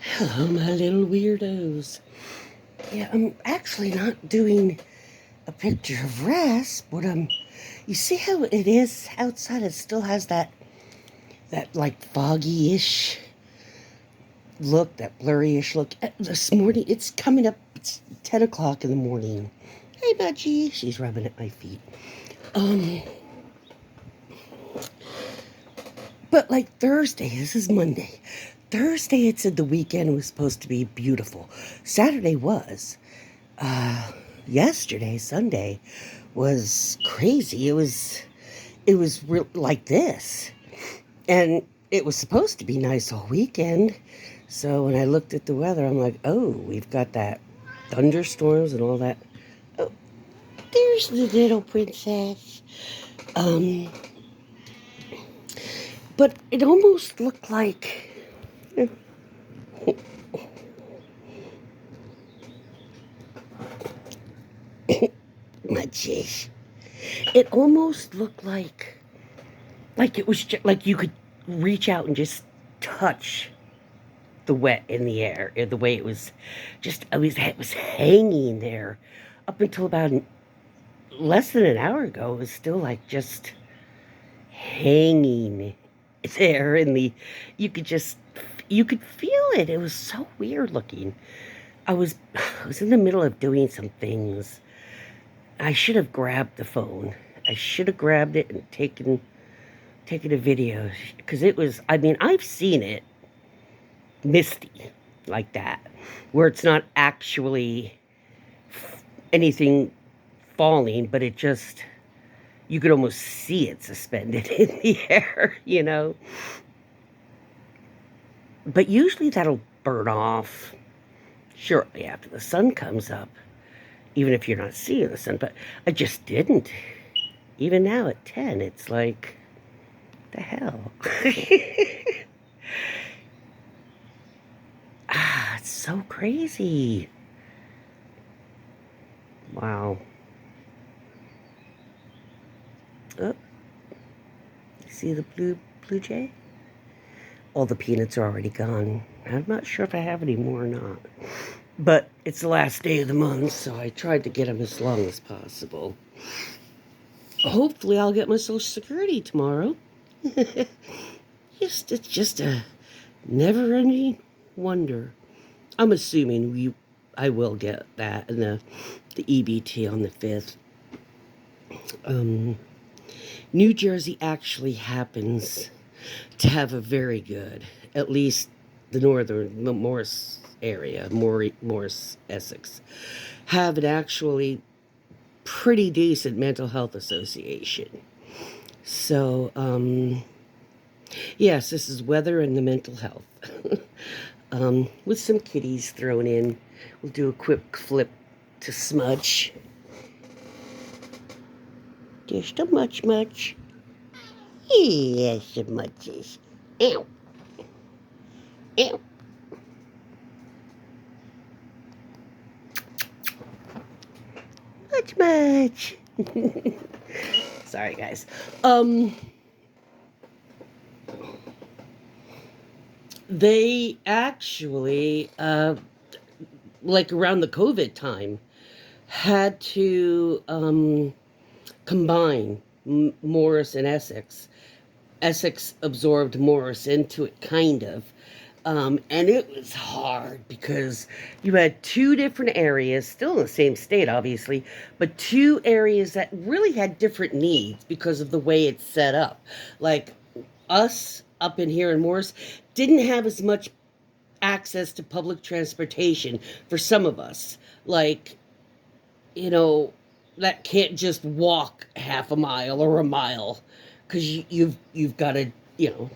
Hello, my little weirdos. Yeah, I'm actually not doing a picture of rest, but you see how it is outside? It still has that like foggy-ish look, that blurry-ish look. This morning, it's coming up. It's 10 o'clock in the morning. Hey, Budgie. She's rubbing at my feet. Um, but like Thursday, this is Monday. Thursday, it said the weekend was supposed to be beautiful. Saturday was. Yesterday, Sunday, was crazy. It was like this, and it was supposed to be nice all weekend. So when I looked at the weather, I'm like, oh, we've got that thunderstorms and all that. Oh, there's the little princess. Um, but it almost looked like. My jeez. It almost looked like it was just, like you could reach out and just touch the wet in the air, the way it was just, it was hanging there up until about less than an hour ago. It was still like just hanging there in the, you could just, you could feel it. It was so weird looking. I was in the middle of doing some things. I should have grabbed the phone. I should have grabbed it and taken a video, because it was, I mean, I've seen it misty like that, where it's not actually anything falling, but it just, you could almost see it suspended in the air, you know? But usually that'll burn off shortly after the sun comes up, even if you're not seeing the sun. But I just didn't. Even now at 10, it's like, the hell? It's so crazy. Wow. Oh, you see the blue jay? All the peanuts are already gone. I'm not sure if I have any more or not. But it's the last day of the month, so I tried to get them as long as possible. Hopefully I'll get my Social Security tomorrow. It's just a never-ending wonder. I'm assuming I will get that, and the EBT on the 5th. New Jersey actually happens to have a very good, at least the northern Morris area, Morris, Essex, have an actually pretty decent mental health association. So, yes, this is weather and the mental health. With some kitties thrown in. We'll do a quick flip to Smudge. Just a much. Yes, a muches. Ow. Ow. Much. Sorry, guys. They actually, like around the COVID time, had to combine Morris and Essex. Essex absorbed Morris into it, kind of. And it was hard because you had two different areas, still in the same state, obviously, but two areas that really had different needs because of the way it's set up. Like us up in here in Morris didn't have as much access to public transportation for some of us. Like, you know, that can't just walk half a mile or a mile because you've got a, you know,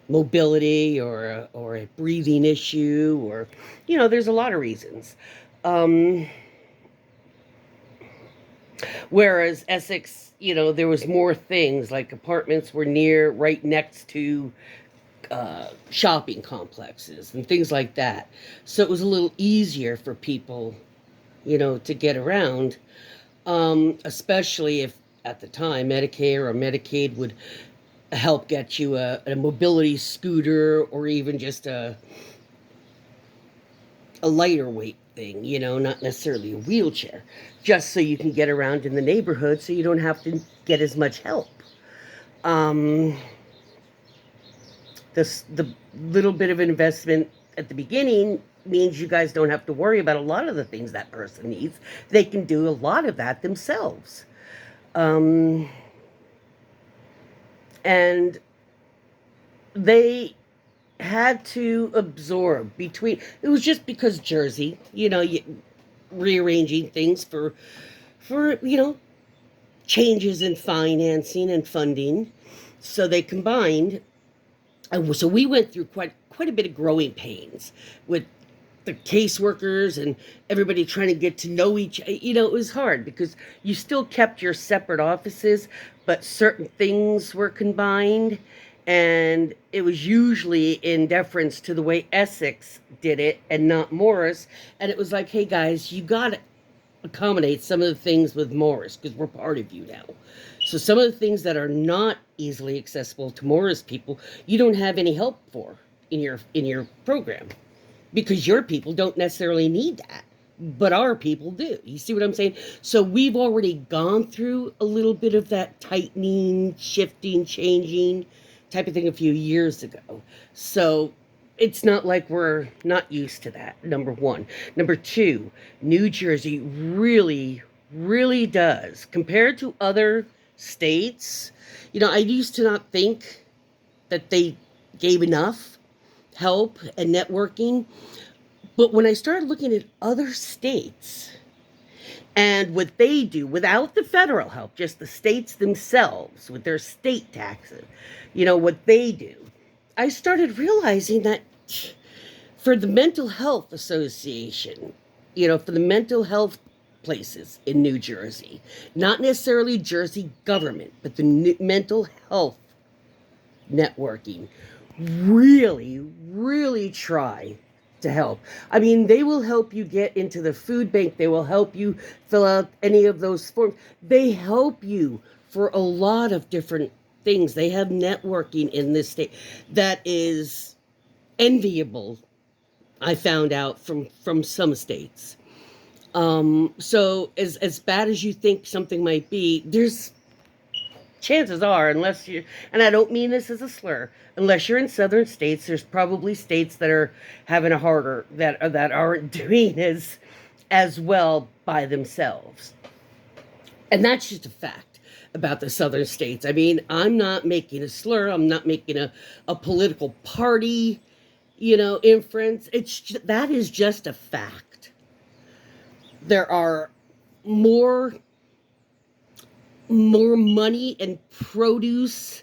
mobility or a breathing issue, or, you know, there's a lot of reasons. Whereas Essex, you know, there was more things, like apartments were right next to shopping complexes and things like that. So it was a little easier for people, you know, to get around, especially if at the time Medicare or Medicaid would help get you a mobility scooter, or even just a a lighter weight thing, not necessarily a wheelchair, just so you can get around in the neighborhood so you don't have to get as much help. Um, the little bit of investment at the beginning means you guys don't have to worry about a lot of the things that person needs. They can do a lot of that themselves. Um, and they had to absorb between, it was just because Jersey, rearranging things for changes in financing and funding. So they combined, and so we went through quite a bit of growing pains with the caseworkers and everybody trying to get to know each. It was hard because you still kept your separate offices, but certain things were combined, and it was usually in deference to the way Essex did it and not Morris. And it was like, hey guys, you got to accommodate some of the things with Morris because we're part of you now. So some of the things that are not easily accessible to Morris people, you don't have any help for in your program because your people don't necessarily need that, but our people do. You see what I'm saying? So we've already gone through a little bit of that tightening, shifting, changing type of thing a few years ago. So it's not like we're not used to that, number one. Number two, New Jersey really, really does. Compared to other states, I used to not think that they gave enough help and networking. But when I started looking at other states and what they do without the federal help, just the states themselves with their state taxes, what they do, I started realizing that for the Mental Health Association, for the mental health places in New Jersey, not necessarily Jersey government, but the mental health networking, really, really try to help. I mean, they will help you get into the food bank. They will help you fill out any of those forms. They help you for a lot of different things. They have networking in this state that is enviable. I found out from some states. So as bad as you think something might be, there's chances are, unless you, and I don't mean this as a slur, unless you're in southern states, there's probably states that are having a harder, that aren't doing as well by themselves. And that's just a fact about the southern states. I mean, I'm not making a slur, I'm not making a political party, inference. That is just a fact. There are more money and produce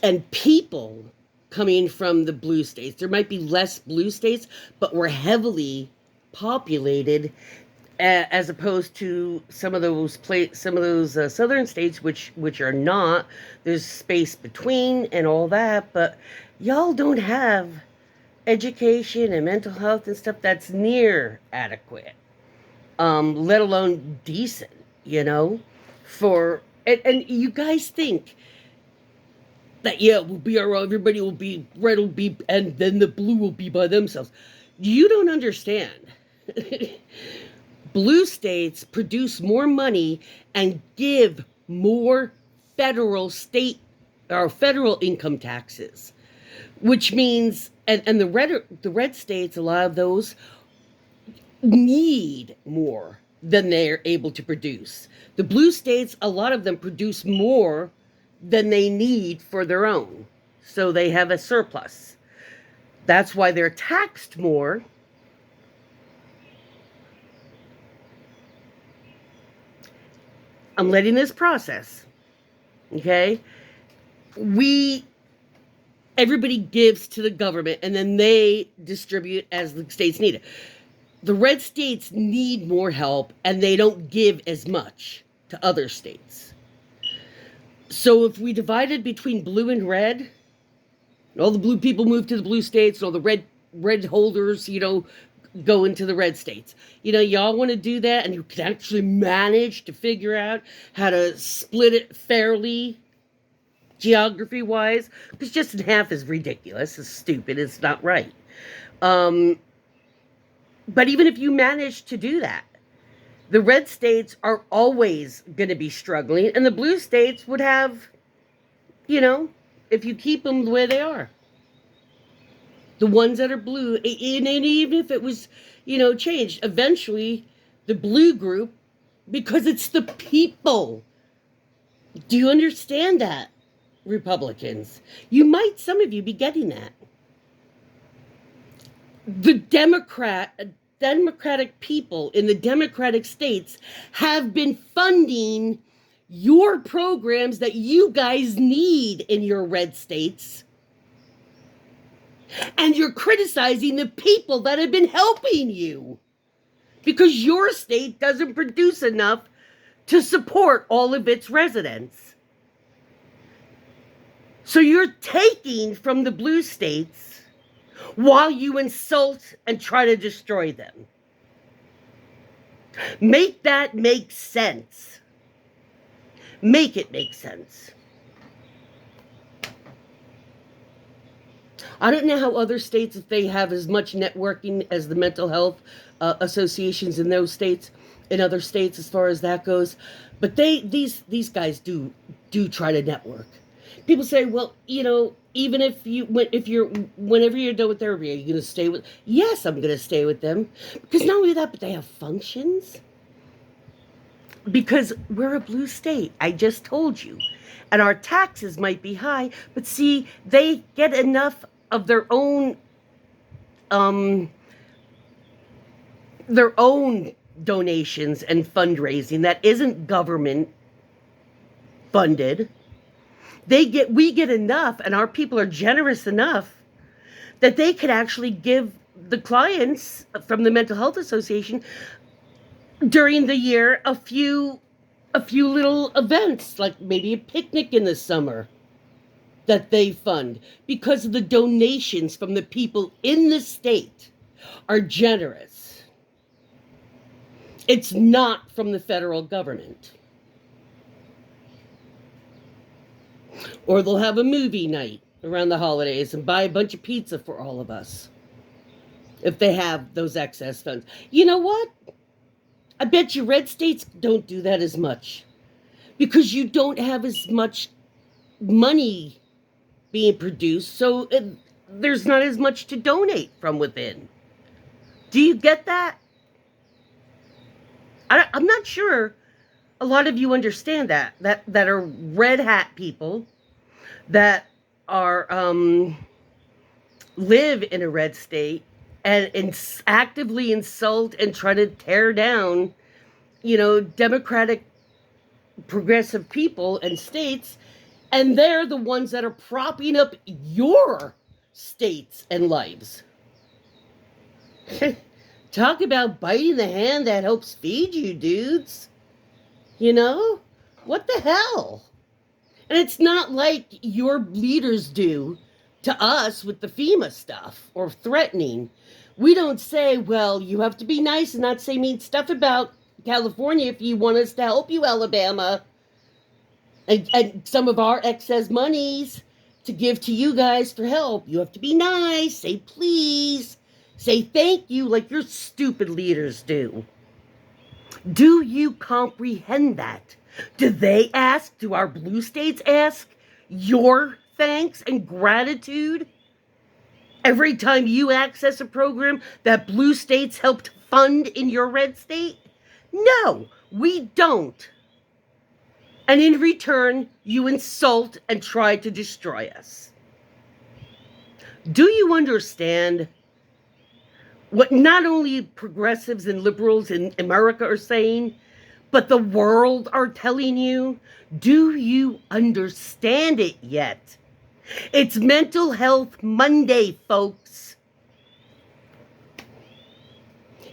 and people coming from the blue states. There might be less blue states, but we're heavily populated as opposed to some of those southern states which are not. There's space between and all that, but y'all don't have education and mental health and stuff that's near adequate, let alone decent, for and you guys think that, yeah, we'll be all right, everybody will be, red will be, and then the blue will be by themselves. You don't understand. Blue states produce more money and give more federal income taxes, which means, and the red states, a lot of those need more than they're able to produce. The blue states, a lot of them produce more than they need for their own. So they have a surplus. That's why they're taxed more. I'm letting this process. Okay? Everybody gives to the government and then they distribute as the states need it. The red states need more help and they don't give as much to other states. So if we divided between blue and red, and all the blue people move to the blue states, and all the red holders, go into the red states. Y'all want to do that, and you can actually manage to figure out how to split it fairly, geography-wise, because just in half is ridiculous, it's stupid, it's not right. But even if you manage to do that, the red states are always going to be struggling, and the blue states would have, you know, if you keep them the way they are. The ones that are blue, and even if it was, changed, eventually the blue group, because it's the people. Do you understand that, Republicans? Some of you be getting that. The Democratic people in the Democratic states have been funding your programs that you guys need in your red states. And you're criticizing the people that have been helping you because your state doesn't produce enough to support all of its residents. So you're taking from the blue states while you insult and try to destroy them. Make that make sense. Make it make sense. I don't know how other states, if they have as much networking as the mental health associations in those states, in other states, as far as that goes. But these guys do try to network. People say, well, even whenever you're done with therapy, are you going to stay with? Yes, I'm going to stay with them, because not only that, but they have functions. Because we're a blue state, I just told you, and our taxes might be high, but see, they get enough of their own donations and fundraising that isn't government funded. We get enough, and our people are generous enough that they could actually give the clients from the Mental Health Association during the year a few little events, like maybe a picnic in the summer that they fund, because the donations from the people in the state are generous. It's not from the federal government. Or they'll have a movie night around the holidays and buy a bunch of pizza for all of us, if they have those excess funds. You know what? I bet you red states don't do that as much, because you don't have as much money being produced, so there's not as much to donate from within. Do you get that? I'm not sure a lot of you understand that are red hat people that are live in a red state and actively insult and try to tear down, democratic progressive people and states, and they're the ones that are propping up your states and lives. Talk about biting the hand that helps feed you, dudes. What the hell? And it's not like your leaders do to us with the FEMA stuff or threatening. We don't say, well, you have to be nice and not say mean stuff about California if you want us to help you, Alabama. And some of our excess monies to give to you guys for help. You have to be nice, say please, say thank you, like your stupid leaders do. Do you comprehend that? Do they ask, do our blue states ask your thanks and gratitude every time you access a program that blue states helped fund in your red state? No, we don't. And in return, you insult and try to destroy us. Do you understand what not only progressives and liberals in America are saying, but the world are telling you? Do you understand it yet? It's Mental Health Monday, folks.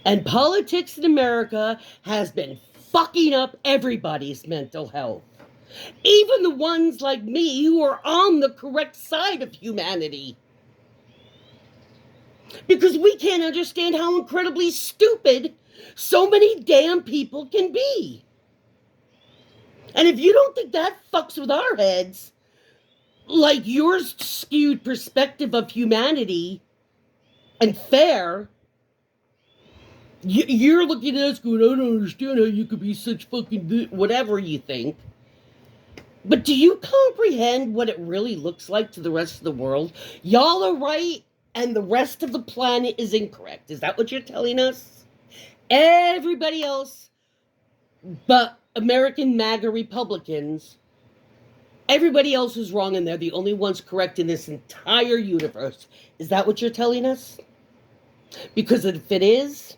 And politics in America has been fucking up everybody's mental health. Even the ones like me who are on the correct side of humanity. Because we can't understand how incredibly stupid so many damn people can be. And if you don't think that fucks with our heads, like your skewed perspective of humanity and fair, You're looking at us going, I don't understand how you could be such fucking whatever you think. But do you comprehend what it really looks like to the rest of the world? Y'all are right, and the rest of the planet is incorrect. Is that what you're telling us? Everybody else but American MAGA Republicans, everybody else is wrong, and they're the only ones correct in this entire universe. Is that what you're telling us? Because if it is,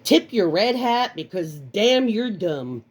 tip your red hat, because damn, you're dumb.